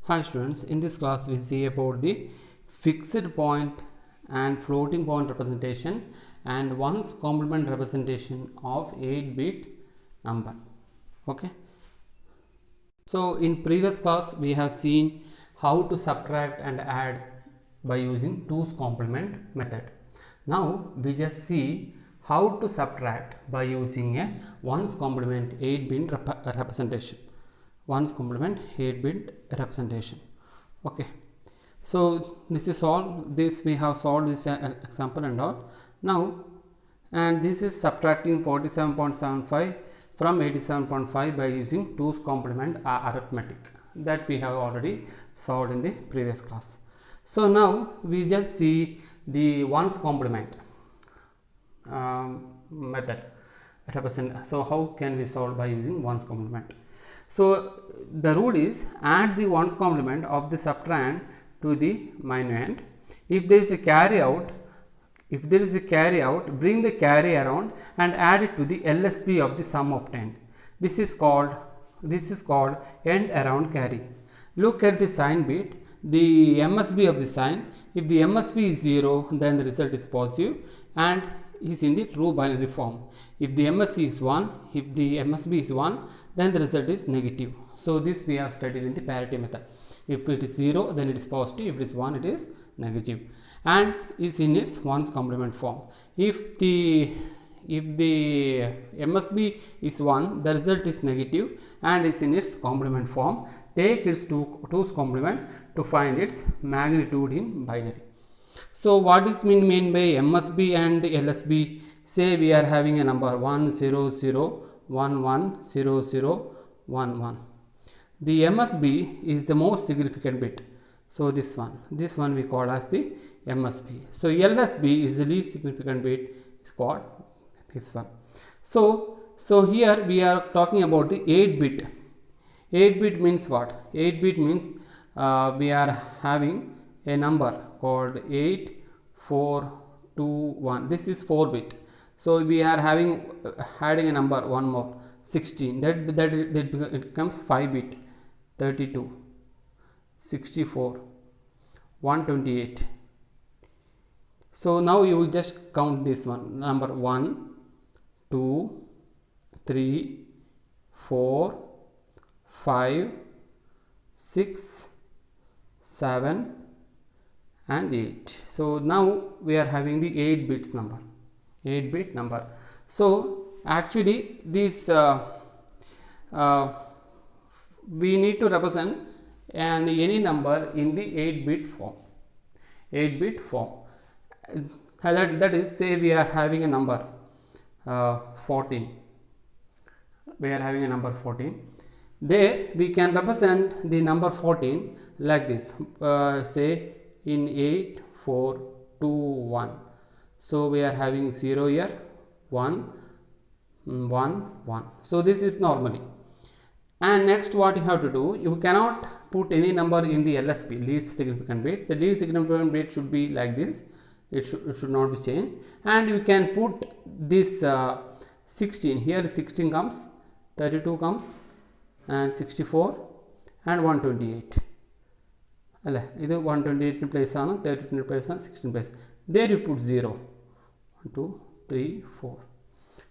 Hi students, in this class we see about the fixed point and floating point representation and ones complement representation of 8-bit number. Okay. So in previous class we have seen how to subtract and add by using 2's complement method. Now we just see how to subtract by using a ones complement 8-bit representation. Ones complement 8-bit representation. Okay, so this is all. This we have solved this example and all. Now, and this is subtracting 47.75 from 87.5 by using 2's complement arithmetic that we have already solved in the previous class. So now we just see the ones complement method represent. So how can we solve by using ones complement? So the rule is add the ones complement of the subtrahend to the minuend. If there is a carry out, bring the carry around and add it to the LSB of the sum obtained. This is called end around carry. Look at the sign bit, the MSB of the sign. If the MSB is 0, then the result is positive and is in the true binary form. If the MSB is 1, then the result is negative. So this we have studied in the parity method. If it is 0, then it is positive. If it is 1, it is negative, and is in its ones complement form. If the MSB is 1, the result is negative and is in its complement form. Take its 2's complement to find its magnitude in binary. So what is mean by MSB and LSB? Say we are having a number 1 0 0 1 1 0 0 1 1. The MSB is the most significant bit. So this one we call as the MSB. So LSB is the least significant bit, is called this one. So here we are talking about the 8-bit. 8-bit means what? 8-bit means we are having a number called 8 4 2 1. This is 4-bit. So we are having adding a number one more 16. That it becomes 5-bit. 32 64 128. So now you will just count this one, number 1 2 3 4 5 6 7 and 8. So now we are having the 8-bit number. So actually this we need to represent and any number in the 8-bit form. That is, say we are having a number 14. We are having a number 14. There we can represent the number 14 like this. Say in 8 4 2 1. So we are having 0 here, 1 1 1. So this is normally. And next what you have to do, you cannot put any number in the LSB, least significant bit. The least significant bit should be like this. It should not be changed. And you can put this 16 here. 16 comes, 32 comes, and 64 and 128. This 128 place, 32 place, 16 place. There you put 0. 1 2 3 4.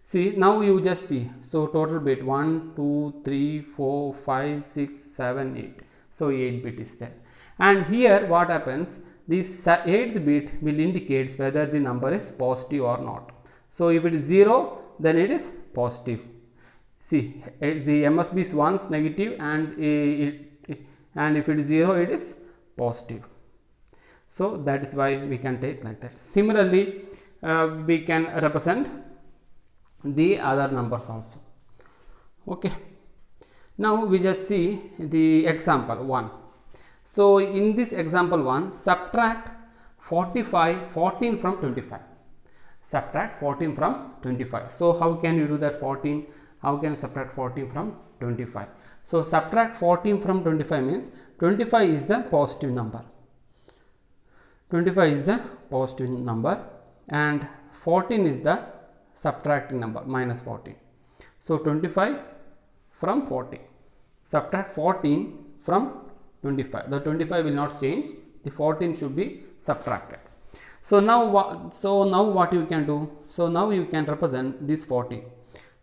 See, now you just see. So total bit 1 2 3 4 5 6 7 8. So 8-bit is there. And here what happens, this 8th bit will indicate whether the number is positive or not. So if it is 0, then it is positive. See, the MSB is once negative and if it is 0, it is positive. So that is why we can take like that. Similarly, we can represent the other numbers also. Okay, now we just see the example 1. So in this example 1, subtract 14 from 25. Subtract 14 from 25. So how can you do that? 14, how can you subtract 14 from 25? So subtract 14 from 25 means 25 is the positive number. 25 is the positive number and 14 is the subtracting number, minus 14. So 25 from 40. Subtract 14 from 25. The 25 will not change. The 14 should be subtracted. So now what you can do? So now you can represent this 14.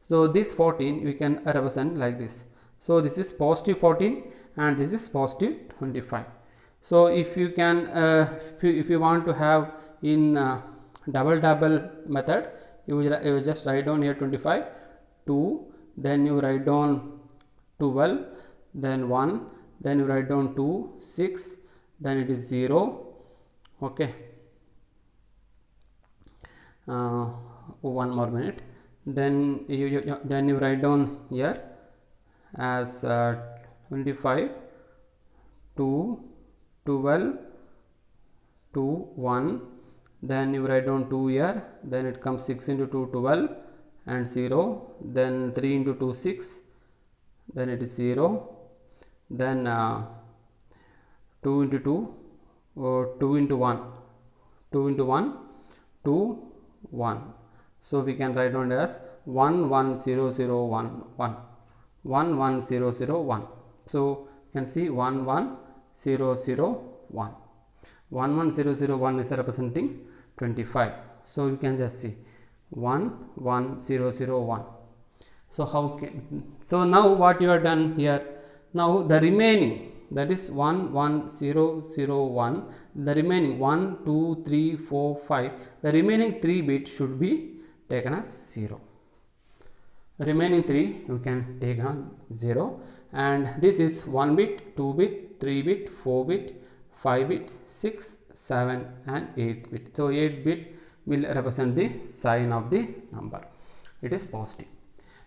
So this 14 we can represent like this. So this is positive 14 and this is positive 25. So if you can if you want to have in double method, you will just write down here 25, 2, then you write down 12, then 1, then you write down 2, 6, then it is 0. Okay, one more minute, then you write down here as 25, 2, 12, 2, 1, then you write down 2 here, then it comes 6 into 2, 12 and 0, then 3 into 2, 6, then it is 0, then 2 into 2, 2 into 1, 2 into 1, 2, 1. So we can write down as 1 1 0 0 1 1, 1 1 0 0 1. So you can see 1 1 0 0 1, 1 1 0 0 1 is representing 25. So you can just see 1 1 0 0 1. So now what you have done here, now the remaining, that is 1 1 0 0 1, the remaining 1 2 3 4 5, the remaining 3 bits should be taken as 0. Remaining 3 you can take as 0, and this is 1 bit, 2 bit, 3 bit, 4 bit, 5 bit, 6, 7 and 8 bit. So 8 bit will represent the sign of the number. It is positive.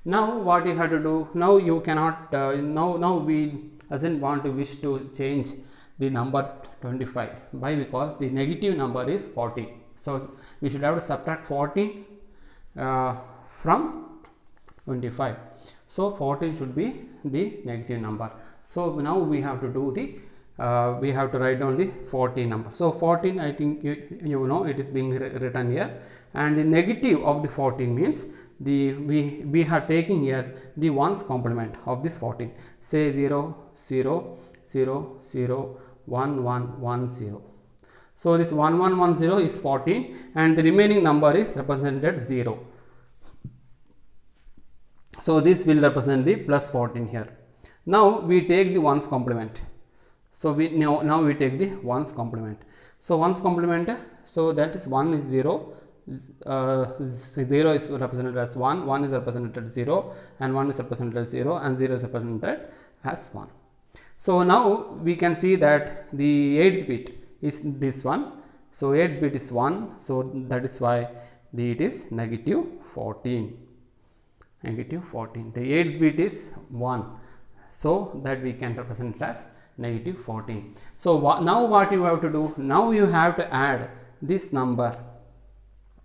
Now what you have to do, now you cannot now we doesn't want to wish to change the number 25. Why? Because the negative number is 14. So we should have to subtract 14 from 25. So 14 should be the negative number. So now we have to do the we have to write down the 14 number. So 14, I think you know it is being written here, and the negative of the 14 means we are taking here the ones complement of this 14. Say 0 0 0 0 1 1 1 0. So this 1 1 1 0 is 14 and the remaining number is represented 0. So this will represent the plus 14 here. Now we take the ones complement. So we now we take the ones complement. So ones complement, so that is 1 is 0, 0 is represented as 1, 1 is represented as 0, and 1 is represented as 0, and 0 is represented as 1. So now we can see that the 8th bit is this one. So 8th bit is 1, so that is why it is negative 14. Negative 14. The 8th bit is 1, so that we can represent it as negative 14. So now what you have to do, now you have to add this number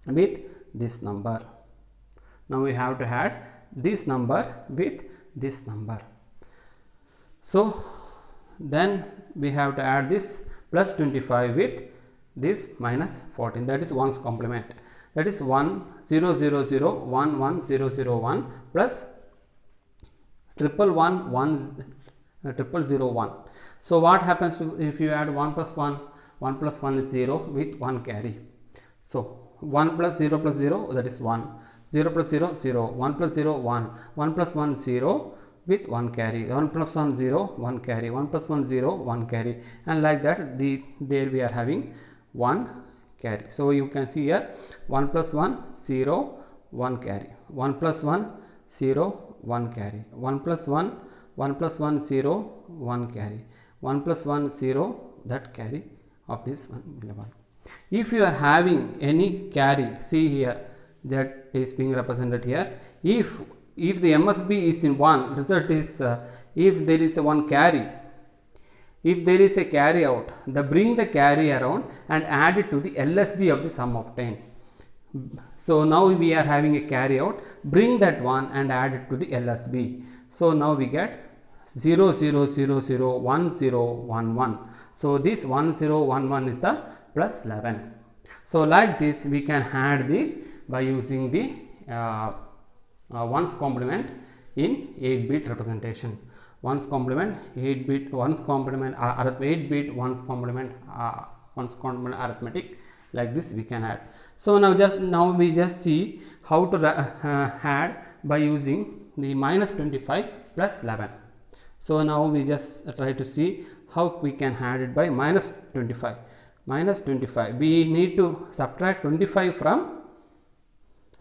with this number. Now we have to add this number with this number. So then we have to add this plus 25 with this minus 14, that is ones complement, that is 1 0 0 0 1 1 0 0 1 plus triple 1 1 triple 0 1. So what happens to if you add 1 plus 1, 1 plus 1 is 0 with 1 carry. So 1 plus 0 plus 0, that is 1, 0 plus 0 0, 1 plus 0 1, 1 plus 1 0 with 1 carry, 1 plus 1 0 1 carry, 1 plus 1 0 1 carry, and like that there we are having 1 carry. So you can see here 1 plus 1 0 1 carry, 1 plus 1 0 1 carry, 1 plus 1 1 plus 1 0 1 carry, 1 plus 1 0, that carry of this one. If you are having any carry, see here that is being represented here. If the MSB is in 1, result is if there is a 1 carry, if there is a carry out, bring the carry around and add it to the LSB of the sum of 10. So now we are having a carry out, bring that one and add it to the LSB. So now we get 0 0 0 0 1 0 1 1. So this 1 0 1 1 is the plus 11. So like this we can add by using the ones complement in 8-bit representation. ones complement 8 bit ones complement 8 bit ones complement arithmetic. Like this we can add. So now we just see how to add by using the minus 25 plus 11. So now we just try to see how we can add it by minus 25. Minus 25, we need to subtract 25 from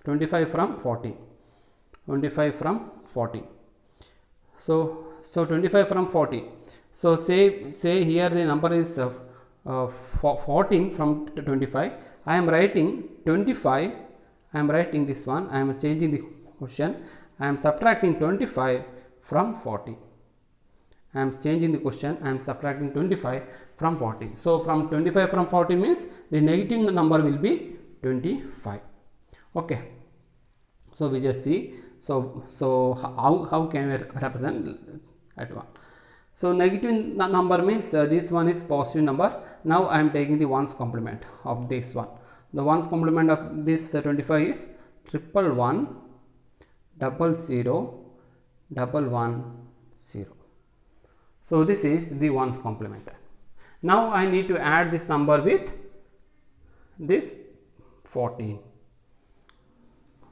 14. 25 from 14. So 25 from 40. So say here the number is 14 from 25. I am writing 25. I am writing this one. I am changing the question. I am subtracting 25 from 40. I am changing the question. I am subtracting 25 from 40. So from 25 from 40 means the negative number will be 25. Okay. So we just see. So how can we represent that one? So negative number means this one is positive number. Now I am taking the ones complement of this one. The ones complement of this 25 is 111 00 110. So this is the ones complement. Now I need to add this number with this 14.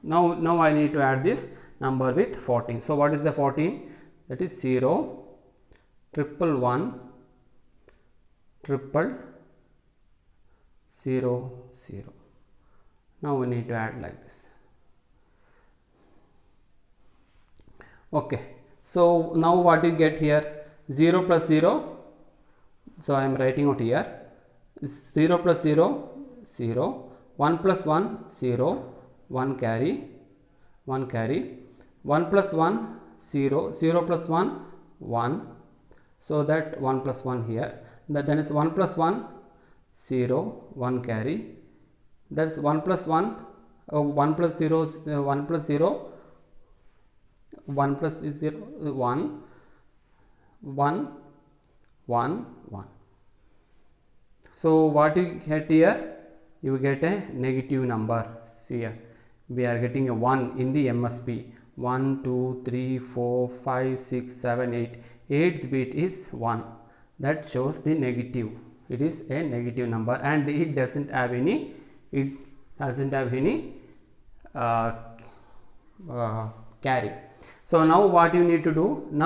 Now I need to add this number with 14. So what is the 14? That is 0 111 000. Now we need to add like this. Okay. So now what you get here? 0 plus 0. So I am writing out here. 0 plus 0 0. 1 plus 1 0. 1 carry. 1 plus 1 0. 0 plus 1 1. So that 1 plus 1 here. Then is 1 plus 1 0. 1 carry. That is 1 plus 1. 1 plus 0 1 plus 0 1 plus 0 1 1 1 1. So what you get here? You get a negative number here. We are getting a 1 in the MSB. 1 2 3 4 5 6 7 8. 8th bit is 1. That shows the negative. It is a negative number and it doesn't have any carry. So now what you need to do? Now